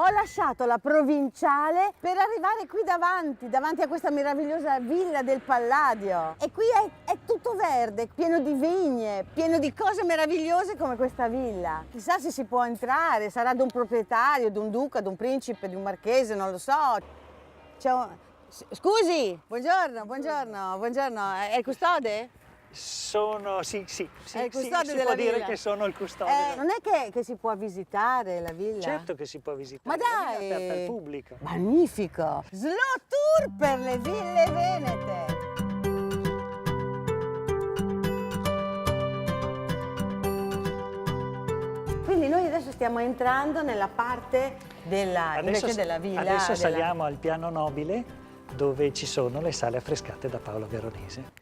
Ho lasciato la provinciale per arrivare qui davanti a questa meravigliosa villa del Palladio. E qui è tutto verde, pieno di vigne, pieno di cose meravigliose come questa villa. Chissà se si può entrare, sarà di un proprietario, di un duca, di un principe, di un marchese, non lo so. Scusi, buongiorno, è il custode? Sì, si della può dire villa. che sono il custode. Non è che si può visitare la villa? Certo che si può visitare. Ma La dai! villa è aperta al pubblico. Magnifico! Slow tour per le ville venete! Quindi noi adesso stiamo entrando nella parte invece della villa. Adesso saliamo al piano nobile dove ci sono le sale affrescate da Paolo Veronese.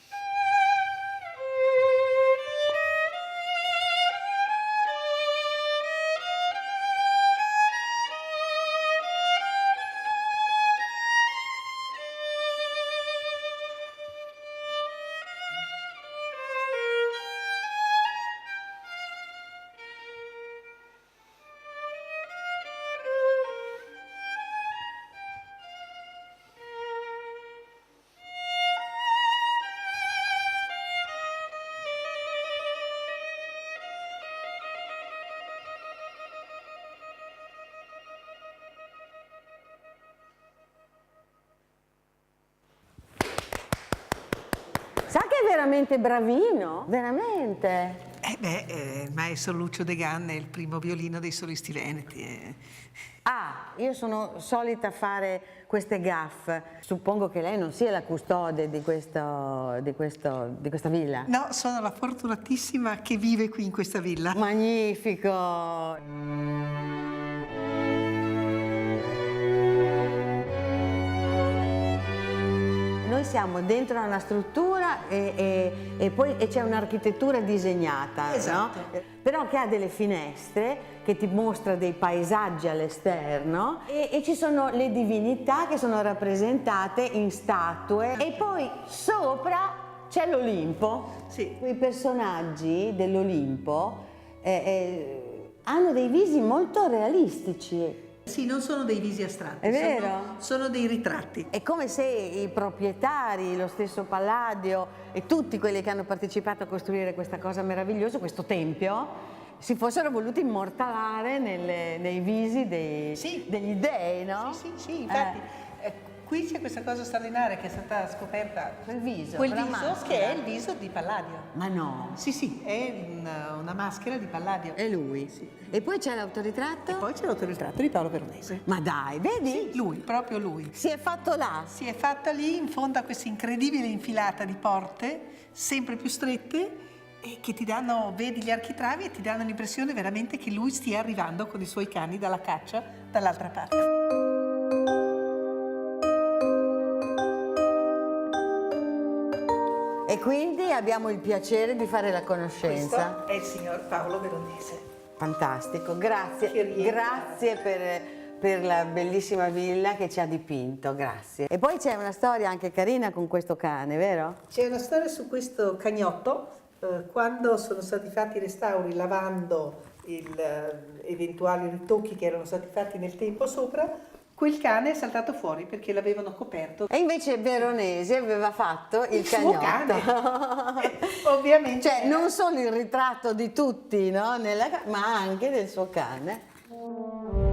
Sa che è veramente bravino? Veramente? Il maestro Lucio De Ganna è il primo violino dei solisti veneti. Io sono solita fare queste gaffe. Suppongo che lei non sia la custode di questa villa. No, sono la fortunatissima che vive qui in questa villa. Magnifico! Noi siamo dentro una struttura e poi c'è un'architettura disegnata, Esatto. no? Però che ha delle finestre che ti mostra dei paesaggi all'esterno e ci sono le divinità che sono rappresentate in statue e poi sopra c'è l'Olimpo. Sì. I personaggi dell'Olimpo hanno dei visi molto realistici. Sì, non sono dei visi astratti, È vero? sono dei ritratti. È come se i proprietari, lo stesso Palladio e tutti quelli che hanno partecipato a costruire questa cosa meravigliosa, questo tempio, si fossero voluti immortalare nei visi degli dei, no? Sì, infatti. Qui c'è questa cosa straordinaria che è stata scoperta. Quel viso, Quel quella viso maschera. che è il viso di Palladio. Ma no, Sì, è una maschera di Palladio. è lui. Sì. E poi c'è l'autoritratto? E poi c'è l'autoritratto di Paolo Veronese. Ma dai, vedi? Sì, lui, proprio lui. Si è fatto là. Si è fatta lì in fondo a questa incredibile infilata di porte, sempre più strette, e che ti danno, vedi gli architravi e ti danno l'impressione veramente che lui stia arrivando con i suoi cani dalla caccia dall'altra parte. E quindi abbiamo il piacere di fare la conoscenza. Questo è il signor Paolo Veronese. Fantastico, grazie. Grazie per la bellissima villa che ci ha dipinto, grazie. E poi c'è una storia anche carina con questo cane, vero? C'è una storia su questo cagnotto, quando sono stati fatti i restauri lavando eventuali ritocchi che erano stati fatti nel tempo sopra, quel cane è saltato fuori perché l'avevano coperto. E invece Veronese aveva fatto il suo cagnotto. cane. Ovviamente. Cioè, non solo il ritratto di tutti, no? Ma anche del suo cane.